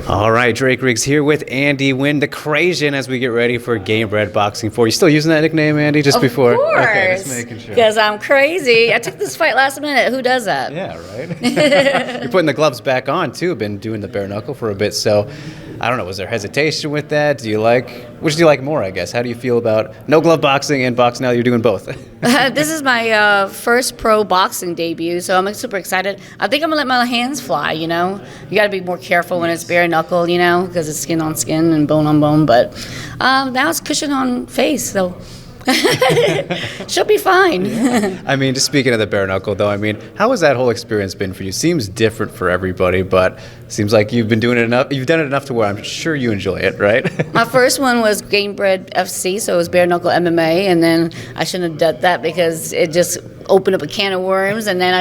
All right, Drake Riggs here with Andy Nguyen, the Crazian, as we get ready for Gamebred Boxing 4. You still using that nickname, Andy, just before? Of course. Okay, just making sure. Because I'm crazy. I took this fight last minute. Who does that? Yeah, right? You're putting the gloves back on, too. Been doing the bare knuckle for a bit, so I don't know. Was there hesitation with that? Which do you like more, I guess? How do you feel about no glove boxing and boxing now that you're doing both? This is my first pro boxing debut, so I'm super excited. I think I'm going to let my hands fly, you know? You got to be more careful when it's bare knuckle, you know, because it's skin on skin and bone on bone. But now it's cushion on face, so she'll be fine. Yeah. I mean, just speaking of the bare knuckle, though, I mean, how has that whole experience been for you? Seems different for everybody, but seems like you've been doing it enough. You've done it enough to where I'm sure you enjoy it, right? My first one was Gamebred FC, so it was bare knuckle MMA, and then I shouldn't have done that because it just opened up a can of worms. And then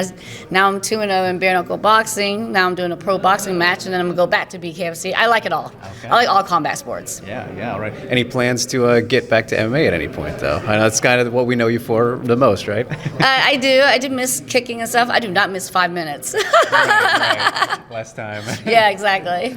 now I'm 2-0 in bare knuckle boxing. Now I'm doing a pro boxing match, and then I'm gonna go back to BKFC. I like it all. Okay. I like all combat sports. Yeah, all right. Any plans to get back to MMA at any point, though? I know that's kind of what we know you for the most, right? I do. I do miss kicking and stuff. I do not miss 5 minutes. right. Last time. Yeah, exactly.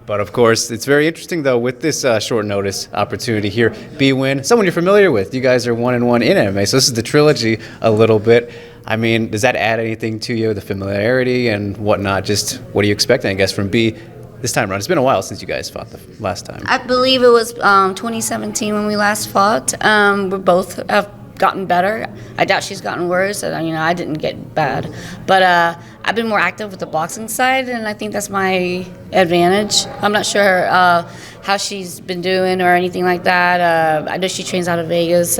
But of course, it's very interesting though with this short notice opportunity here. Bi Nguyen, someone you're familiar with. You guys are 1-1 in MMA, so this is the trilogy a little bit. I mean, does that add anything to you, the familiarity and whatnot? Just what are you expecting, I guess, from Bi this time around? It's been a while since you guys fought the last time. I believe it was 2017 when we last fought. We both have gotten better. I doubt she's gotten worse. And, I didn't get bad, but I've been more active with the boxing side, and I think that's my advantage. I'm not sure how she's been doing or anything like that. I know she trains out of Vegas.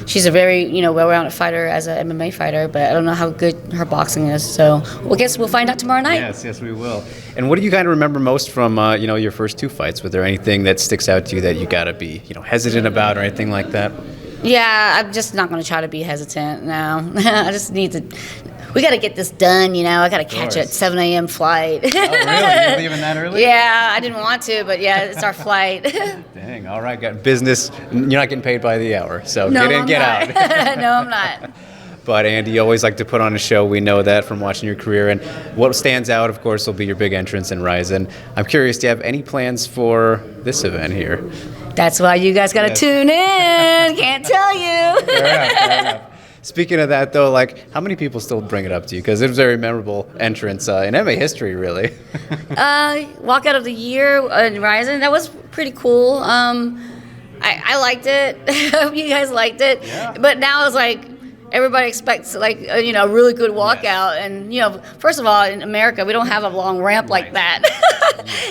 She's a very well-rounded fighter as an MMA fighter, but I don't know how good her boxing is. So I guess we'll find out tomorrow night. Yes, we will. And what do you kind of remember most from your first two fights? Was there anything that sticks out to you that you got to be hesitant about or anything like that? Yeah, I'm just not going to try to be hesitant now. I just need to. We got to get this done, I got to catch a 7 a.m. flight. Oh, really? You're leaving that early? Yeah, I didn't want to, but yeah, it's our flight. Dang, all right, got business. You're not getting paid by the hour, so no, get in, get out. No, I'm not. But Andy, you always like to put on a show. We know that from watching your career. And what stands out, of course, will be your big entrance in RIZIN. I'm curious, do you have any plans for this event here? That's why you guys got to tune in. Can't tell you. Fair enough. Speaking of that, though, how many people still bring it up to you? Because it was a very memorable entrance in MMA history, really. Walkout of the year in RIZIN. That was pretty cool. I liked it. I hope you guys liked it. Yeah. But now it's everybody expects a really good walkout, and first of all, in America we don't have a long ramp like that.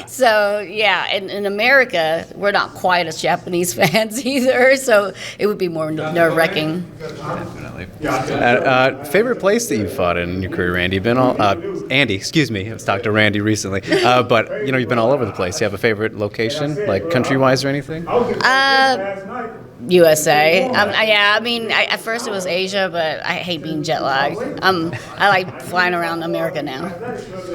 So yeah, in America we're not quite as Japanese fans either, so it would be more nerve-wracking. Definitely. Favorite place that you fought in your career, Randy? Andy, excuse me. I was talking to Randy recently, but you've been all over the place. Do you have a favorite location, country-wise or anything? USA. At first it was Asia, but I hate being jet lagged. I like flying around America now. Of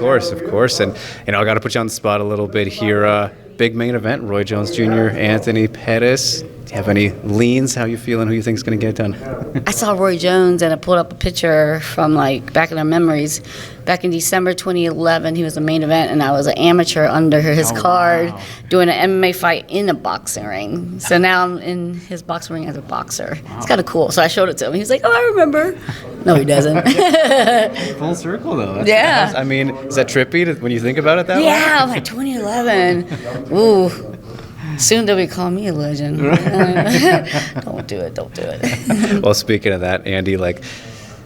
course. And, I got to put you on the spot a little bit here. Big main event, Roy Jones Jr., Anthony Pettis. Do you have any leans? How you feeling? Who you think is going to get it done? I saw Roy Jones, and I pulled up a picture from back in our memories. Back in December 2011, he was the main event, and I was an amateur under his card doing an MMA fight in a boxing ring. So now I'm in his boxing ring as a boxer. Wow. It's kind of cool. So I showed it to him. He was like, "Oh, I remember." No, he doesn't. Full circle, though. That's yeah. I mean, is that trippy when you think about it that way? Yeah, I'm 2011. Ooh. Soon they'll be calling me a legend. Don't do it. Well, speaking of that, Andy,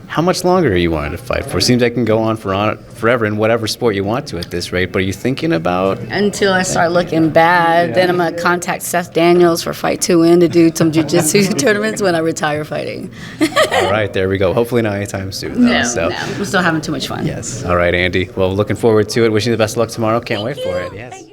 how much longer are you wanting to fight for? Seems like it can go on forever in whatever sport you want to at this rate, but are you thinking about... Until I start looking bad, then I'm going to contact Seth Daniels for Fight to Win to do some jiu-jitsu tournaments when I retire fighting. All right, there we go. Hopefully not anytime soon, though. No, we're still having too much fun. Yes. All right, Andy. Well, looking forward to it. Wishing you the best of luck tomorrow. Can't wait for it. Yes.